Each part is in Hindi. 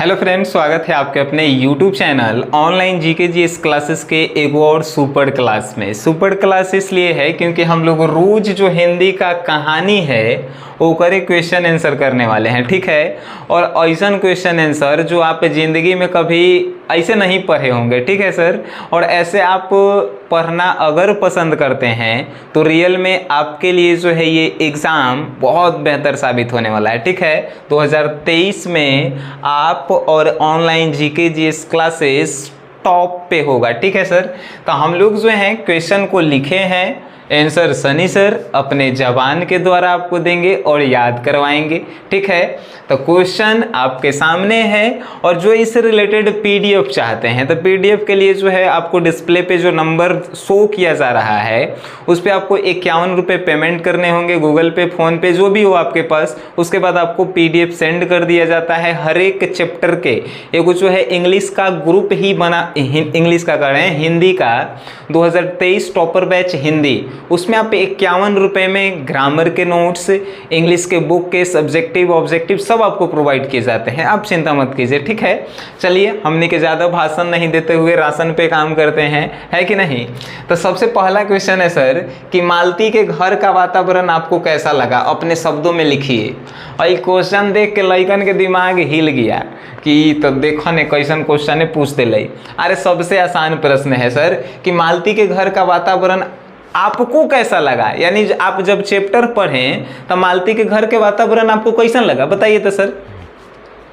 हेलो फ्रेंड्स, स्वागत है आपके अपने YouTube channel online GK GS classes के एक और सुपर क्लास में। सुपर क्लास इसलिए है क्योंकि हम लोग रोज जो हिंदी का कहानी है वो करे क्वेश्चन आंसर करने वाले हैं, ठीक है। और ऐसा क्वेश्चन आंसर जो आप जिंदगी में कभी ऐसे नहीं पढ़े होंगे, ठीक है सर। और ऐसे आप पढ़ना अगर पसंद करते हैं तो रियल में आपके लिए जो है ये एग्ज़ाम बहुत बेहतर साबित होने वाला है, ठीक है। 2023 में आप और online GK GS classes top पे होगा, ठीक है सर। तो हम लोग जो हैं क्वेश्चन को लिखे हैं, आंसर सनी सर अपने जबान के द्वारा आपको देंगे और याद करवाएंगे, ठीक है। तो क्वेश्चन आपके सामने है और जो इससे रिलेटेड पीडीएफ चाहते हैं तो पीडीएफ के लिए जो है आपको डिस्प्ले पे जो नंबर शो किया जा रहा है उस पर आपको 51 रुपये पेमेंट करने होंगे, गूगल पे, फ़ोन पे, जो भी हो आपके पास। उसके बाद आपको पीडीएफ सेंड कर दिया जाता है हर एक चैप्टर के। एक जो है इंग्लिश का ग्रुप ही बना, इंग्लिश का कर रहे हैं, हिंदी का 2023 टॉपर बैच हिंदी, उसमें आप 51 रुपये में ग्रामर के नोट्स, इंग्लिश के बुक के सब्जेक्टिव ऑब्जेक्टिव सब आपको प्रोवाइड किए जाते हैं। आप चिंता मत कीजिए, ठीक है। चलिए हमने के ज़्यादा भाषण नहीं देते हुए राशन पे काम करते हैं, है कि नहीं। तो सबसे पहला क्वेश्चन है सर कि मालती के घर का वातावरण आपको कैसा लगा, अपने शब्दों में लिखिए। और ये क्वेश्चन देख के लइकन के दिमाग हिल गया कि तो देखो ने कैसन क्वेश्चन पूछते लई। अरे सबसे आसान प्रश्न है सर कि मालती के घर का वातावरण आपको कैसा लगा, यानी आप जब चैप्टर पढ़ें तो मालती के घर के वातावरण आपको कैसा लगा बताइए तो सर।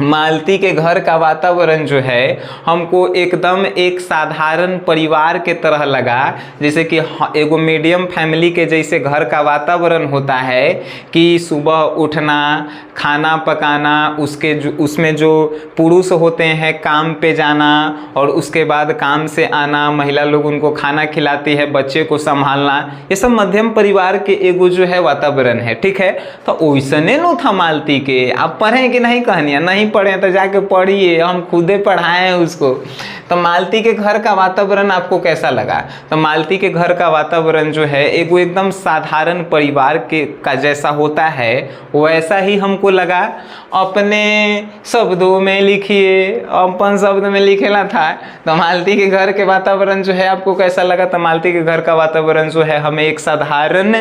मालती के घर का वातावरण जो है हमको एकदम एक साधारण परिवार के तरह लगा, जैसे कि एगो मीडियम फैमिली के जैसे घर का वातावरण होता है कि सुबह उठना, खाना पकाना, उसमें जो पुरुष होते हैं काम पे जाना और उसके बाद काम से आना, महिला लोग उनको खाना खिलाती है, बच्चे को संभालना, ये सब मध्यम परिवार के एगो जो है वातावरण है, ठीक है। तो वैसने नो था मालती के। आप पढ़ें कि नहीं कहानियाँ, नहीं पढ़े तो जाके पढ़िए, हम खुदे पढ़ाए हैं उसको। तो मालती के घर का वातावरण आपको कैसा लगा। तो मालती के घर का वातावरण जो है एगो एकदम साधारण परिवार का जैसा होता है वैसा ही हमको लगा। अपने शब्दों में लिखिए, अपन शब्द में लिखेला था। तो मालती के घर के वातावरण जो है आपको कैसा लगा। तो मालती के घर का वातावरण जो है हमें एक साधारण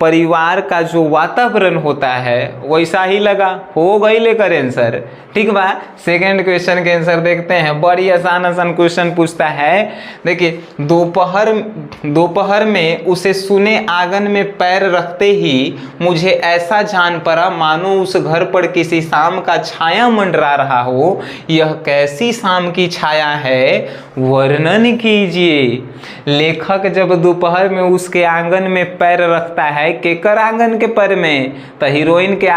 परिवार का जो वातावरण होता है वैसा ही लगा। हो गई लेकर आंसर, ठीक बा। सेकंड क्वेश्चन के आंसर देखते हैं। बड़ी आसान क्वेश्चन पूछता है, देखिए, दोपहर में उसे सुने आंगन में पैर रखते ही मुझे ऐसा जान पड़ा मानो उस घर पर किसी शाम का छाया मंडरा रहा हो। यह कैसी शाम की छाया है, वर्णन कीजिए। लेखक जब दोपहर में उसके आंगन में पैर रखता है, केकर आंगन के पैर में, तो हीरोइन के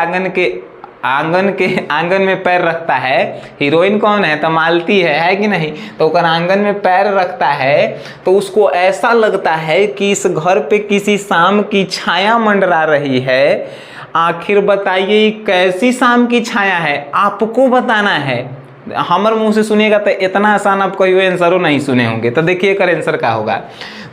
आंगन में पैर रखता है। हीरोइन कौन है, तो मालती है कि नहीं। तो ओकर आंगन में पैर रखता है तो उसको ऐसा लगता है कि इस घर पे किसी शाम की छाया मंडरा रही है। आखिर बताइए कैसी शाम की छाया है, आपको बताना है। हमारे मुंह से सुनिएगा तो इतना आसान आप कहीं आंसरों नहीं सुने होंगे। तो देखिए कर आंसर क्या होगा।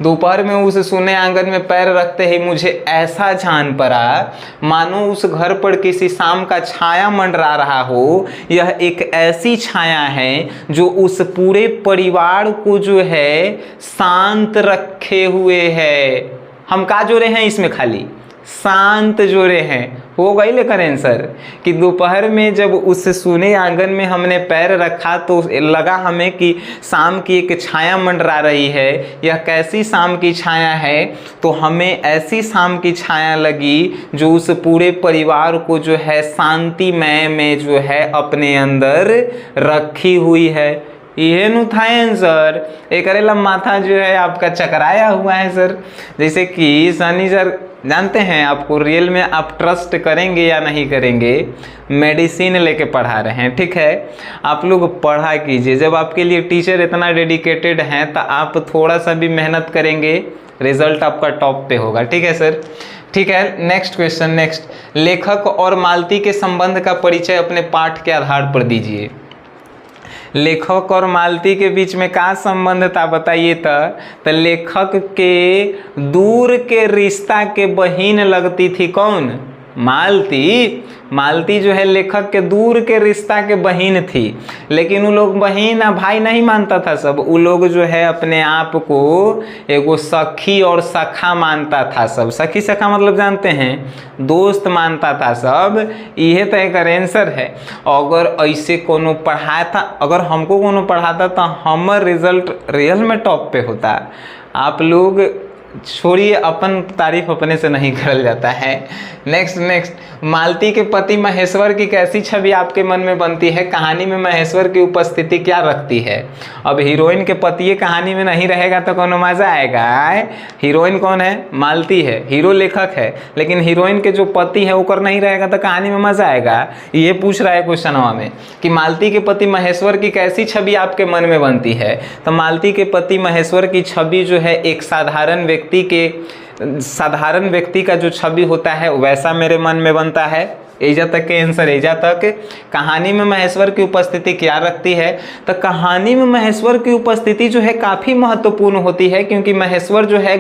दोपहर में उस सुने आंगन में पैर रखते ही मुझे ऐसा जान पड़ा मानो उस घर पर किसी शाम का छाया मंडरा रहा हो। यह एक ऐसी छाया है जो उस पूरे परिवार को जो है शांत रखे हुए है। हम का जोड़े हैं इसमें, खाली शांत जोड़े हैं। हो गई लेकर आंसर कि दोपहर में जब उस सुने आंगन में हमने पैर रखा तो लगा हमें कि शाम की एक छाया मंडरा रही है। यह कैसी शाम की छाया है, तो हमें ऐसी शाम की छाया लगी जो उस पूरे परिवार को जो है शांतिमय में जो है अपने अंदर रखी हुई है। यह नु था आंसर। एक माथा जो है आपका चकराया हुआ है सर। जैसे कि सनी सर जानते हैं आपको रियल में आप ट्रस्ट करेंगे या नहीं करेंगे, मेडिसिन लेके पढ़ा रहे हैं, ठीक है। आप लोग पढ़ा कीजिए। जब आपके लिए टीचर इतना डेडिकेटेड हैं तो आप थोड़ा सा भी मेहनत करेंगे, रिजल्ट आपका टॉप पे होगा, ठीक है सर। ठीक है, नेक्स्ट क्वेश्चन। नेक्स्ट, लेखक और मालती के संबंध का परिचय अपने पाठ के आधार पर दीजिए। लेखक और मालती के बीच में का संबंध था बताइए। तो लेखक के दूर के रिश्ता के बहिन लगती थी कौन, मालती। मालती जो है लेखक के दूर के रिश्ता के बहन थी, लेकिन वो लोग बहन या भाई नहीं मानता था सब, वो लोग जो है अपने आप को एगो सखी और सखा मानता था सब। सखी सखा मतलब जानते हैं, दोस्त मानता था सब। यह तो एक आंसर है। अगर ऐसे कोनो पढ़ाता, अगर हमको कोनो पढ़ाता तो हमार रिजल्ट रियल में टॉप पे होता। आप लोग छोड़िए, अपन तारीफ अपने से नहीं करल जाता है। नेक्स्ट मालती के पति महेश्वर की कैसी छवि आपके मन में बनती है? कहानी में महेश्वर की उपस्थिति क्या रखती है? अब हीरोइन के पति कहानी में नहीं रहेगा तो कोनो मजा आएगा? हीरोइन कौन है? मालती है, हीरो लेखक है, लेकिन हीरोइन के जो पति है ओकर नहीं रहेगा तो कहानी में मजा आएगा? ये पूछ रहा है क्वेश्चनवा में कि मालती के पति महेश्वर की कैसी छवि आपके मन में बनती है। तो मालती के पति महेश्वर की छवि जो है एक साधारण व्यक्ति का जो छवि होता है वैसा मेरे मन में बनता है। एजा तक के आंसर, एजा तक। कहानी में महेश्वर की उपस्थिति क्या रखती है? तो कहानी में महेश्वर की उपस्थिति जो है काफ़ी महत्वपूर्ण होती है, क्योंकि महेश्वर जो है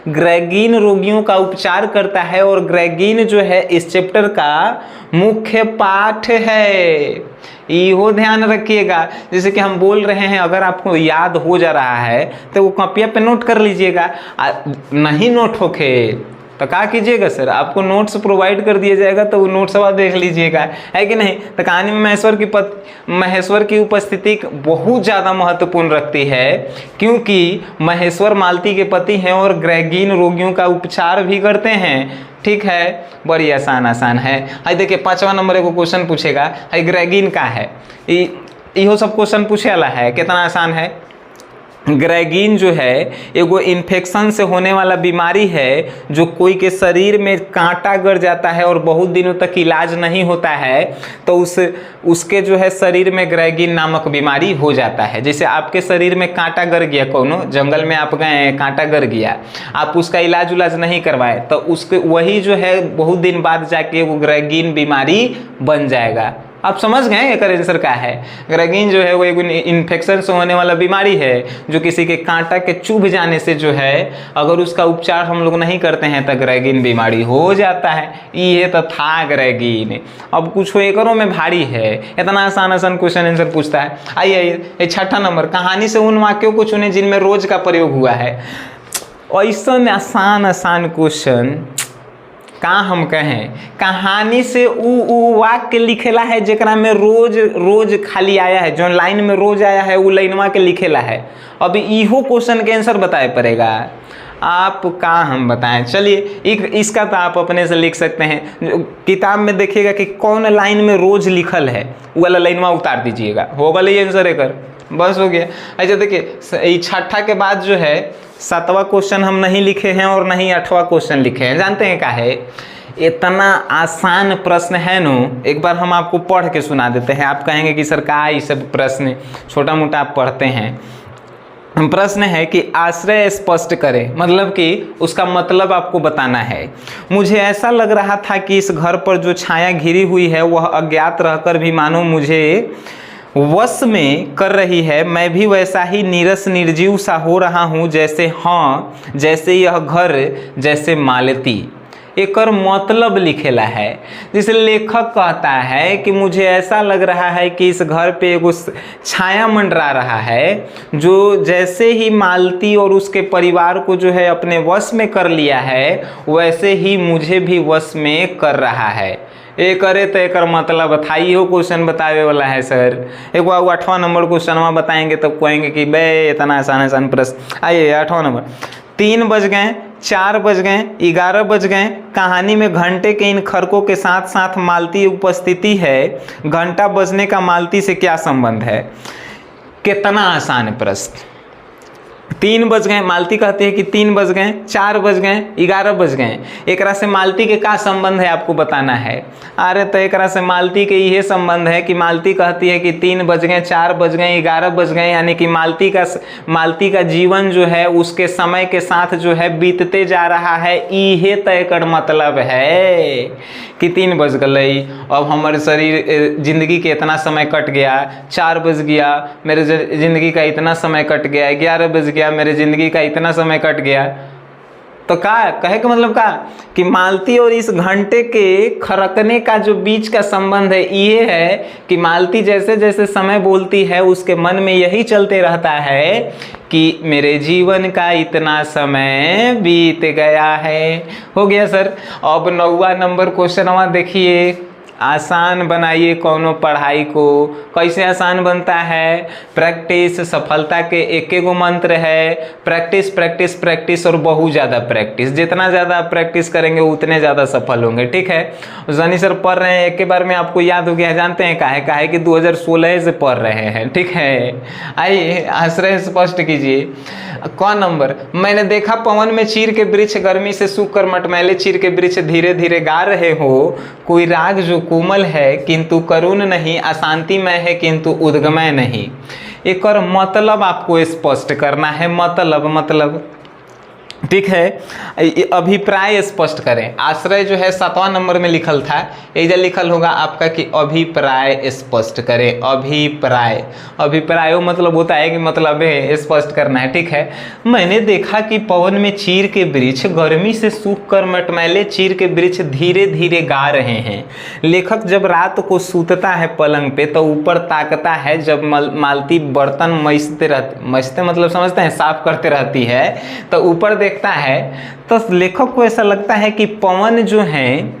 ग्रेगिन रोगियों का उपचार करता है और ग्रेगिन जो है इस चैप्टर का मुख्य पाठ है। इहो ध्यान रखिएगा। जैसे कि हम बोल रहे हैं, अगर आपको याद हो जा रहा है तो वो कॉपिया पे नोट कर लीजिएगा। नहीं नोट होके तो क्या कीजिएगा सर, आपको नोट्स प्रोवाइड कर दिया जाएगा तो वो नोट्स आप देख लीजिएगा, है कि नहीं। तो कहानी में महेश्वर की उपस्थिति बहुत ज़्यादा महत्वपूर्ण रखती है, क्योंकि महेश्वर मालती के पति हैं और ग्रेगिन रोगियों का उपचार भी करते हैं। ठीक है, बड़ी आसान है। हाई देखिए 5वां नंबर को क्वेश्चन पूछेगा, हाई ग्रेगिन का है, इहो सब क्वेश्चन पूछे वाला है। कितना आसान है। ग्रेगिन जो है एगो इन्फेक्शन से होने वाला बीमारी है, जो कोई के शरीर में कांटा गड़ जाता है और बहुत दिनों तक इलाज नहीं होता है, तो उसके जो है शरीर में ग्रेगिन नामक बीमारी हो जाता है। जैसे आपके शरीर में कांटा गड़ गया, कोनो जंगल में आप गए, कांटा गड़ गया, आप उसका इलाज नहीं करवाए, तो उसके वही जो है बहुत दिन बाद जाके वो ग्रेगिन बीमारी बन जाएगा। आप समझ गए एक आंसर का है। ग्रेगिन जो है वो एक इन्फेक्शन से होने वाला बीमारी है, जो किसी के कांटा के चुभ जाने से जो है अगर उसका उपचार हम लोग नहीं करते हैं तो ग्रेगिन बीमारी हो जाता है। ये तो था ग्रेगिन। अब कुछ एकरों में भारी है, इतना आसान क्वेश्चन आंसर पूछता है। आइए 6ठा नंबर, कहानी से उन वाक्यों को चुने जिनमें रोज का प्रयोग हुआ है। ऐसा आसान क्वेश्चन का हम कहें, कहानी से उ वाक्य लिखेला है जेकरा में रोज खाली आया है, जो लाइन में रोज आया है वो लाइनवा के लिखेला है। अब इहो क्वेश्चन के आंसर बताए पड़ेगा। आप का हम बताएं, चलिए इसका तो आप अपने से लिख सकते हैं। किताब में देखिएगा कि कौन लाइन में रोज लिखल है, वो वाला लाइनवा उतार दीजिएगा, होगा ले आंसर एकर, बस हो गया। अच्छा देखिए 6ठा के बाद जो है 7वां क्वेश्चन हम नहीं लिखे हैं और नहीं 8वां क्वेश्चन लिखे हैं। जानते हैं क्या है? इतना आसान प्रश्न है नो, एक बार हम आपको पढ़ के सुना देते हैं। आप कहेंगे कि सर का ये सब प्रश्न छोटा मोटा आप पढ़ते हैं। प्रश्न है कि आश्रय स्पष्ट करें, मतलब कि उसका मतलब आपको बताना है। मुझे ऐसा लग रहा था कि इस घर पर जो छाया घिरी हुई है वह अज्ञात रहकर भी मानो मुझे वश में कर रही है। मैं भी वैसा ही नीरस निर्जीव सा हो रहा हूँ जैसे, हाँ जैसे यह घर, जैसे मालती। एकर मतलब लिखेला है। जिसे लेखक कहता है कि मुझे ऐसा लग रहा है कि इस घर पे एगो छाया मंडरा रहा है, जो जैसे ही मालती और उसके परिवार को जो है अपने वश में कर लिया है, वैसे ही मुझे भी वश में कर रहा है। एक करे तो एक मतलब था। इहो क्वेश्चन बतावे वाला है सर। एक 8वां नंबर क्वेश्चन बताएंगे तब कहेंगे कि बे इतना आसान प्रश्न। आइए 8वां नंबर, 3 बज गए, 4 बज गए, 11 बज गए। कहानी में घंटे के इन खरकों के साथ साथ मालती उपस्थिति है। घंटा बजने का मालती से क्या संबंध है? कितना आसान प्रश्न। 3 बज गए, मालती कहती है कि 3 बज गए, 4 बज गए, 11 बज गए। एकरा से मालती के का संबंध है आपको बताना है। अरे तो एकरा से मालती के यह संबंध है कि मालती कहती है कि 3 बज गए, 4 बज गए, 11 बज गए, यानी कि मालती का जीवन जो है उसके समय के साथ जो है बीतते जा रहा है। इहे तय कर मतलब है कि 3 बज गई, अब हमारे शरीर जिंदगी के इतना समय कट गया। 4 बज गया, मेरे जिंदगी का इतना समय कट गया। 11 बज गया, मेरे ज़िंदगी का इतना समय कट गया। तो कहे का मतलब कि मालती और इस घंटे के खरकने का जो बीच का संबंध है ये है कि मालती जैसे जैसे समय बोलती है उसके मन में यही चलते रहता है कि मेरे जीवन का इतना समय बीत गया है। हो गया सर। अब 9वां नंबर क्वेश्चन देखिए, आसान बनाइए कोनो पढ़ाई को। कैसे आसान बनता है? प्रैक्टिस सफलता के एक मंत्र है, प्रैक्टिस प्रैक्टिस प्रैक्टिस और बहुत ज़्यादा प्रैक्टिस। जितना ज़्यादा आप प्रैक्टिस करेंगे उतने ज़्यादा सफल होंगे। ठीक है, जनी सर पढ़ रहे हैं, एक के बार में आपको याद हो गया, जानते हैं काहे कि 2016 से पढ़ रहे हैं। ठीक है, आइए आश्रय स्पष्ट कीजिए। कौन नंबर? मैंने देखा पवन में चीर के वृक्ष गर्मी से सूख कर मटमैले चीर के वृक्ष धीरे धीरे गा रहे हो, कोई राग जो कोमल है किंतु करुण नहीं, अशांतिमय है किंतु उद्गमय नहीं। एक और मतलब आपको स्पष्ट करना है। मतलब ठीक है, अभिप्राय स्पष्ट करें। आश्रय जो है 7वां नंबर में लिखल था, इधर लिखल होगा आपका कि अभिप्राय स्पष्ट करें। अभिप्राय मतलब होता है कि मतलब स्पष्ट करना है। ठीक है, मैंने देखा कि पवन में चीर के वृक्ष गर्मी से सूख कर मटमैले चीर के वृक्ष धीरे धीरे गा रहे हैं। लेखक जब रात को सूतता है पलंग पे तो ऊपर ताकता है, जब मालती बर्तन मसते मतलब समझते हैं, साफ करते रहती है तो ऊपर देखता है तो लेखक को ऐसा लगता है कि पवन जो है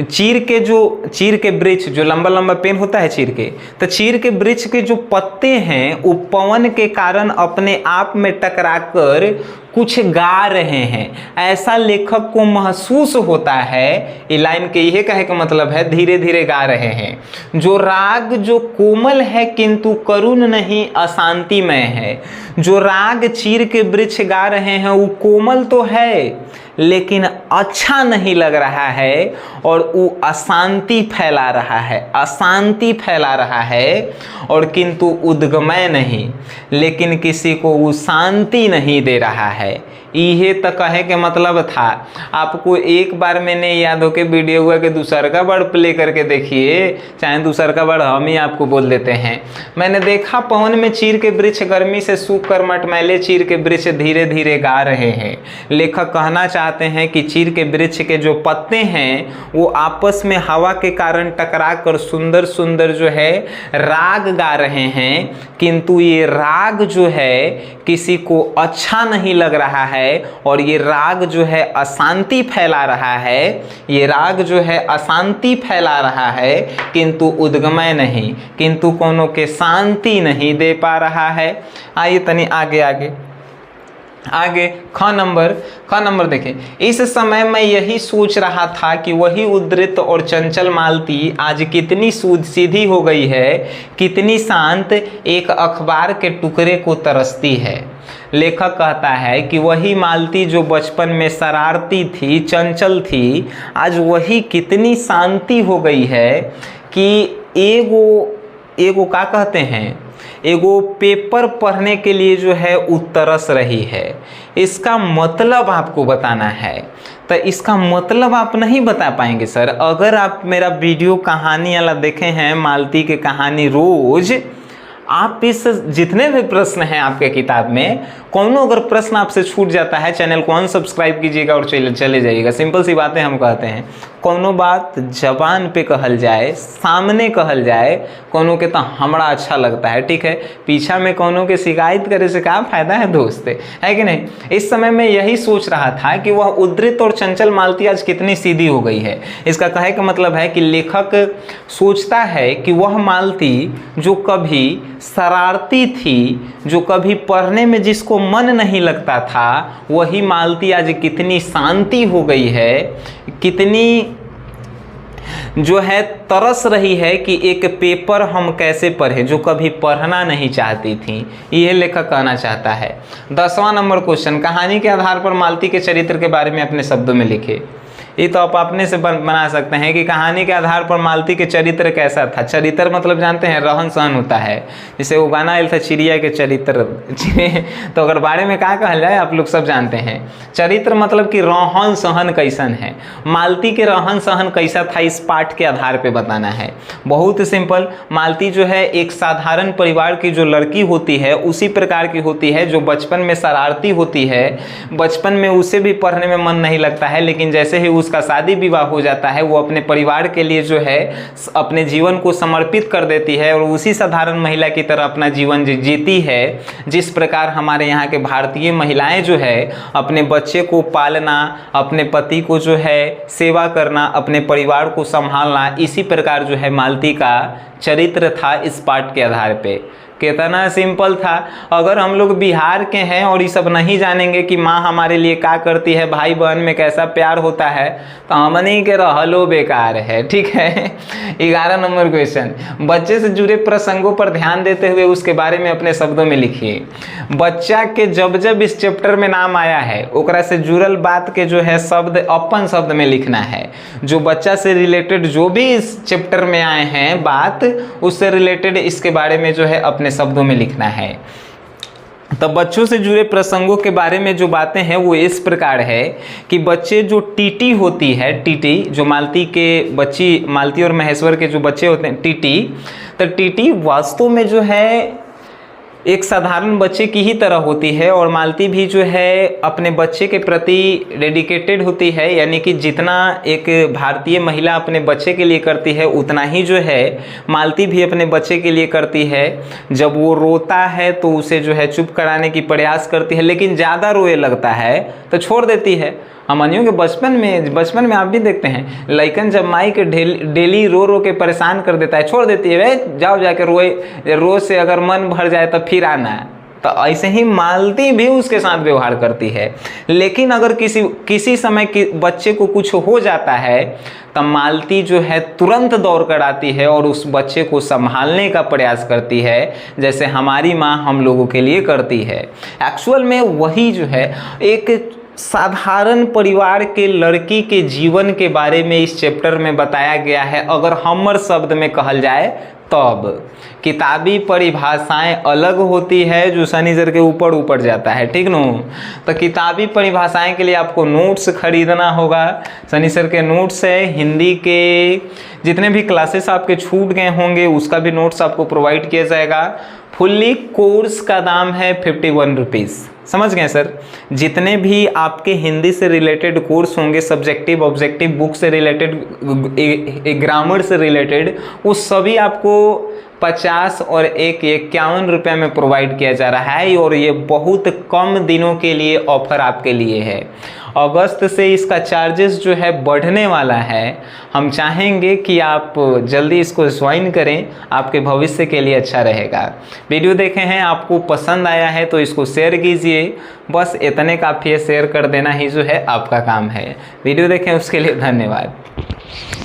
चीर के वृक्ष जो लंबा लंबा पेन होता है चीर के वृक्ष के जो पत्ते हैं वो पवन के कारण अपने आप में टकराकर कुछ गा रहे हैं, ऐसा लेखक को महसूस होता है। ये लाइन के यह कहे का मतलब है धीरे धीरे गा रहे हैं। जो राग जो कोमल है किंतु करुण नहीं, अशांतिमय है। जो राग चीर के वृक्ष गा रहे हैं वो कोमल तो है लेकिन अच्छा नहीं लग रहा है और वो अशांति फैला रहा है और किंतु उद्गमय नहीं, लेकिन किसी को वो शांति नहीं दे रहा है। ये तो कहे के मतलब था। आपको एक बार मैंने याद हो के वीडियो हुआ कि दूसर का वर्ड प्ले करके देखिए, चाहे दूसर का वर्ड हम ही आपको बोल देते हैं। मैंने देखा पवन में चीर के वृक्ष गर्मी से सूख कर मटमैले चीर के वृक्ष धीरे धीरे गा रहे हैं। लेखक कहना चाहते हैं कि चीर के वृक्ष के जो पत्ते हैं वो आपस में हवा के कारण टकरा कर सुंदर सुंदर जो है राग गा रहे हैं, किंतु ये राग जो है किसी को अच्छा नहीं लग रहा है और ये राग जो है अशांति फैला रहा है, किंतु उद्गमय नहीं, किंतु कोनो के शांति नहीं दे पा रहा है। आइए तनी आगे ख नंबर देखें। इस समय मैं यही सोच रहा था कि वही उद्धृत और चंचल मालती आज कितनी सीधी हो गई है, कितनी शांत एक अखबार के टुकड़े को तरसती है। लेखक कहता है कि वही मालती जो बचपन में शरारती थी, चंचल थी, आज वही कितनी शांति हो गई है कि एगो क्या कहते हैं, एगो पेपर पढ़ने के लिए जो है उतरस रही है। इसका मतलब आपको बताना है, तो इसका मतलब आप नहीं बता पाएंगे सर। अगर आप मेरा वीडियो कहानी वाला देखे हैं, मालती की कहानी रोज, आप इस जितने भी प्रश्न हैं आपके किताब में, कौनो अगर प्रश्न आपसे छूट जाता है, चैनल को अनसब्सक्राइब कीजिएगा और चले जाइएगा। सिंपल सी बातें हम कहते हैं। कौनो बात जबान पे कहल जाए, सामने कहल जाए, कौनो के तो हमारा अच्छा लगता है, ठीक है, पीछा में कौनो के शिकायत करे से क्या फायदा है दोस्त, है कि नहीं। इस समय मैं यही सोच रहा था कि वह उद्धृत और चंचल मालती आज कितनी सीधी हो गई है। इसका कहे का मतलब है कि लेखक सोचता है कि वह मालती जो कभी शरारती थी, जो कभी पढ़ने में जिसको मन नहीं लगता था, वही मालती आज कितनी शांति हो गई है, कितनी जो है तरस रही है कि एक पेपर हम कैसे पढ़े, जो कभी पढ़ना नहीं चाहती थी। यह लेखक कहना चाहता है। 10वां नंबर क्वेश्चन, कहानी के आधार पर मालती के चरित्र के बारे में अपने शब्दों में लिखे। ये तो आप अपने से बना सकते हैं कि कहानी के आधार पर मालती के चरित्र कैसा था। चरित्र मतलब जानते हैं, रहन सहन होता है। जैसे वो गाना आयल था चिड़िया के चरित्र, तो अगर बारे में क्या कहल जाए आप लोग सब जानते हैं। चरित्र मतलब कि रहन सहन कैसन है, मालती के रहन सहन कैसा था, इस पाठ के आधार पर बताना है। बहुत सिंपल, मालती जो है एक साधारण परिवार की जो लड़की होती है उसी प्रकार की होती है, जो बचपन में शरारती होती है। बचपन में उसे भी पढ़ने में मन नहीं लगता है, लेकिन जैसे ही उसका शादी विवाह हो जाता है वो अपने परिवार के लिए जो है अपने जीवन को समर्पित कर देती है और उसी साधारण महिला की तरह अपना जीवन जीती है। जिस प्रकार हमारे यहाँ के भारतीय महिलाएं जो है अपने बच्चे को पालना, अपने पति को जो है सेवा करना, अपने परिवार को संभालना, इसी प्रकार जो है मालती का चरित्र था इस पाठ के आधार पे। कितना सिंपल था। अगर हम लोग बिहार के हैं और ये सब नहीं जानेंगे कि माँ हमारे लिए क्या करती है, भाई बहन में कैसा प्यार होता है, तो हमने के रहलो बेकार है। ठीक है। 11 नंबर क्वेश्चन, बच्चे से जुड़े प्रसंगों पर ध्यान देते हुए उसके बारे में अपने शब्दों में लिखिए। बच्चा के जब जब इस चैप्टर में नाम आया है ओकरा से जुड़ल बात के जो है शब्द अपन शब्द में लिखना है। जो बच्चा से रिलेटेड जो भी इस चैप्टर में आए हैं बात, उससे रिलेटेड इसके बारे में जो है अपने शब्दों में लिखना है। तब बच्चों से जुड़े प्रसंगों के बारे में जो बातें हैं वो इस प्रकार है कि बच्चे जो टीटी होती है, टीटी जो मालती के बच्ची, मालती और महेश्वर के जो बच्चे होते हैं टीटी, तो टीटी वास्तव में जो है एक साधारण बच्चे की ही तरह होती है और मालती भी जो है अपने बच्चे के प्रति डेडिकेटेड होती है। यानी कि जितना एक भारतीय महिला अपने बच्चे के लिए करती है उतना ही जो है मालती भी अपने बच्चे के लिए करती है। जब वो रोता है तो उसे जो है चुप कराने की प्रयास करती है, लेकिन ज़्यादा रोए लगता है तो छोड़ देती है। हम मानियो कि बचपन में आप भी देखते हैं लइकन जब माई के डेली रो रो के परेशान कर देता है, छोड़ देती है, वे जाओ जाके रोए, रोज से अगर मन भर जाए तो फिर आना है। तो ऐसे ही मालती भी उसके साथ व्यवहार करती है। लेकिन अगर किसी समय बच्चे को कुछ हो जाता है तब मालती जो है तुरंत दौड़ कर आती है और उस बच्चे को संभालने का प्रयास करती है, जैसे हमारी माँ हम लोगों के लिए करती है। एक्चुअल में वही जो है एक साधारण परिवार के लड़की के जीवन के बारे में इस चैप्टर में बताया गया है। अगर हमर शब्द में कहल जाए तब किताबी परिभाषाएं अलग होती है जो शनिचर के ऊपर जाता है। ठीक नो, तो किताबी परिभाषाएं के लिए आपको नोट्स खरीदना होगा। शनिचर के नोट्स है, हिंदी के जितने भी क्लासेस आपके छूट गए होंगे उसका भी नोट्स आपको प्रोवाइड किया जाएगा। फुल्ली कोर्स का दाम है 51 रुपीज़। समझ गए सर। जितने भी आपके हिंदी से रिलेटेड कोर्स होंगे, सब्जेक्टिव ऑब्जेक्टिव बुक से रिलेटेड, ग्रामर से रिलेटेड, वो सभी आपको 50 और 51 रुपये में प्रोवाइड किया जा रहा है। और ये बहुत कम दिनों के लिए ऑफर आपके लिए है। अगस्त से इसका चार्जेस जो है बढ़ने वाला है। हम चाहेंगे कि आप जल्दी इसको ज्वाइन करें, आपके भविष्य के लिए अच्छा रहेगा। वीडियो देखे हैं, आपको पसंद आया है तो इसको शेयर कीजिए। बस इतने काफ़ी है, शेयर कर देना ही जो है आपका काम है। वीडियो देखें उसके लिए धन्यवाद।